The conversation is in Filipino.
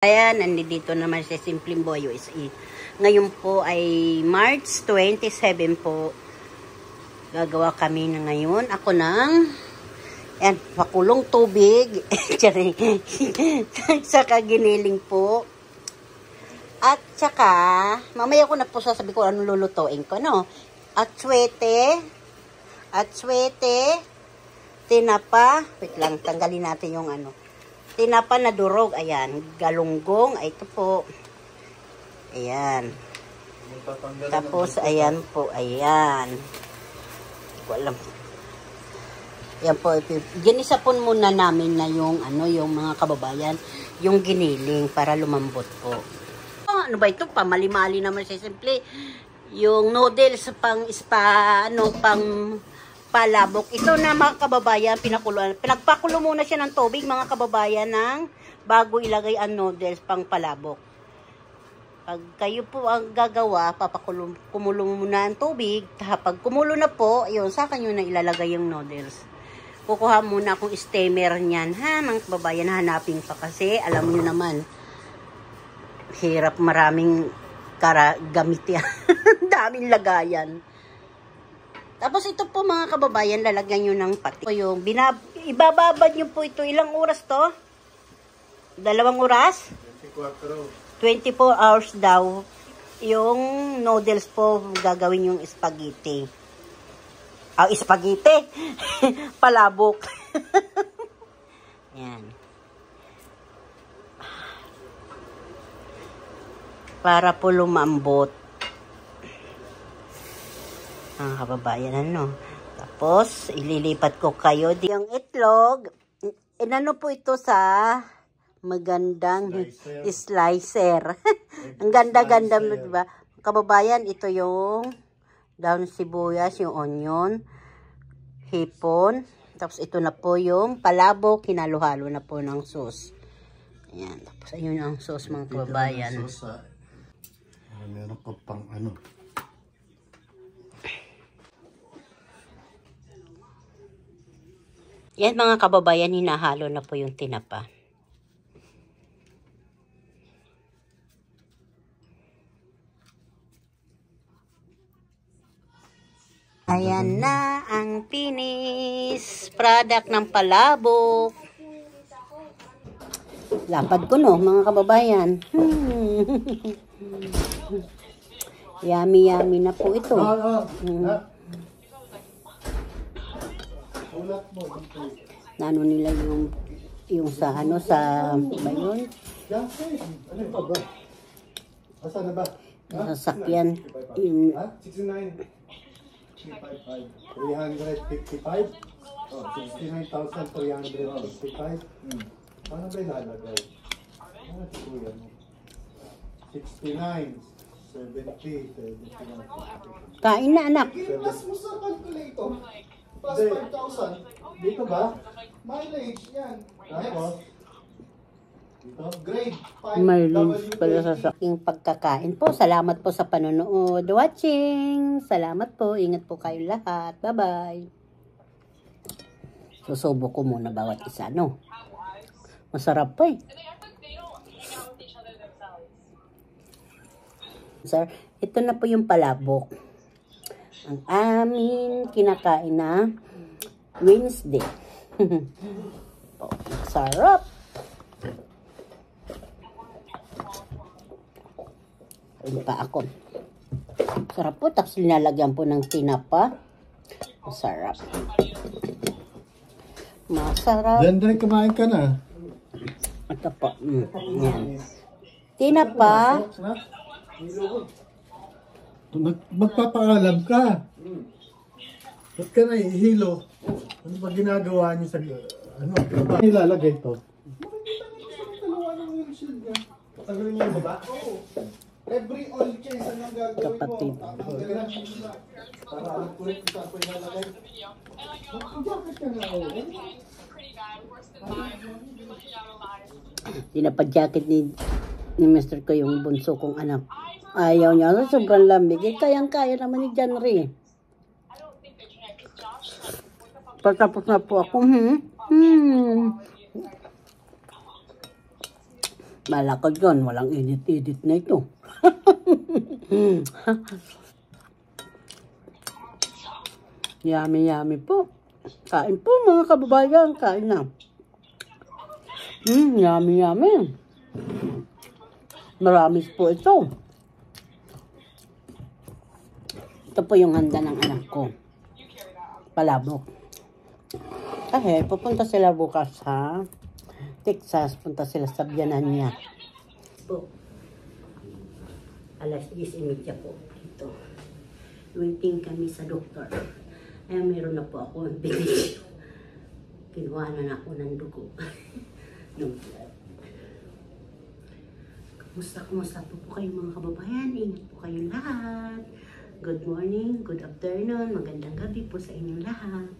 Ayan, nandito naman si Simpleng Boy USA. Ngayon po ay March 27 po. Gagawa kami na ngayon. Ako ng yan, pakulong tubig. Saka giniling po. At saka, mamaya ko na po sasabi ko anong lulutuin ko, no? At swete, tinapa. Wait lang, tanggalin natin yung ano. Tinapa na durog, ayan, galunggong, ito po, ayan, tapos, ayan po, ayan, alam, ayan po, ginisa po muna namin na yung, ano, yung mga kababayan, yung giniling, para lumambot po. Oh, ano ba ito, pamali-mali naman siya, simple, yung noodles, pang palabok. Ito na mga kababayan, pinagpakulo muna siya ng tubig mga kababayan ng bago ilagay ang noodles pang palabok. Pag kayo po ang gagawa, kumulo muna ang tubig. Pag kumulo na po, yun, sa kanyo na ilalagay yung noodles. Kukuha muna akong steamer niyan, ha, mga kababayan, hanapin pa kasi, alam niyo naman, hirap maraming gamit yan. Daming lagayan. Tapos ito po mga kababayan, lalagyan nyo ng pati. Yung ibababad nyo po ito. Ilang oras to? 2 oras? 24 hours daw. Yung noodles po, gagawin yung spaghetti. Spaghetti! Palabok. Yan. Para po lumambot. Ang kababayan, ano. Tapos, ililipat ko kayo. Yung itlog, inano po ito sa magandang slicer. Ang ganda-ganda, diba? Kababayan, ito yung daon sibuyas, yung onion, hipon. Tapos, ito na po yung palabok, hinalo-halo na po ng sauce. Ayan. Tapos, ayun ang sauce, mga kababayan. Meron ka pang ano. Yan mga kababayan, hinahalo na po yung tinapa. Ayan na ang finish product ng palabok. Lapad ko, no, mga kababayan. Yummy na po ito. Nano nila yung sa ano sa ba yun? Ano pa ba? Asa na ba? Sasakyan in 69 355 oh 69,355 Paano ba ilalagay? Ano tukuyan mo? 69 70 71 kain na, anak. Mas mo sa calculator plus 5,000 dito ba? Mileage yan. Tapos dito, grade 5 Mileage pala sa saking pagkakain po. Salamat po sa panonood. Watching. Salamat po. Ingat po kayo lahat. Bye-bye. Susubo ko muna bawat isa, no? Masarap po eh. Sir, ito na po yung palabok. Ang amin kinakain na Wednesday. Sarap. Ayun pa ako. Sarap po. Tapos linalagyan po ng tinapa. Masarap. Masarap. Diyan din kumain ka na. Ito po. Yan. Tinapa. Magpapaalam ka. Ba't ka na ihilo? Ano ba ginagawa niyo sa ano? Ano ilalagay to? Makikita niyo sa dalawa ng windshield niya. Tagalin niyo ba? Oo. Every oil change ang gagawin mo. Kapatid. Para alam ko rin kung saan ko ilalagay. Mag-jacket ka na ako. Dinapa-jacket ni Mr. ko yung bunso kong anak. Ayaw niya. Sobrang lamig. Kayang-kaya naman ni John Ray. Patapos na po ako. Malakad yun, walang edit-edit na ito. Yummy po. Kain po mga kababayan, kain na. Yummy. Maramis po ito. Ito po yung handa ng anak ko. Palabok. Kasi pupunta sila bukas sa Texas. Punta sila sa biyanan niya. Po. Alas 10:30 po. Ito. Waiting kami sa doktor. Ay, meron na po ako ang bilis. Kinuha na ako ng dugo. Yung blood. Kumusta po kayo mga kababayan? Ingat po kayong lahat. Good morning, good afternoon, magandang gabi po sa inyong lahat.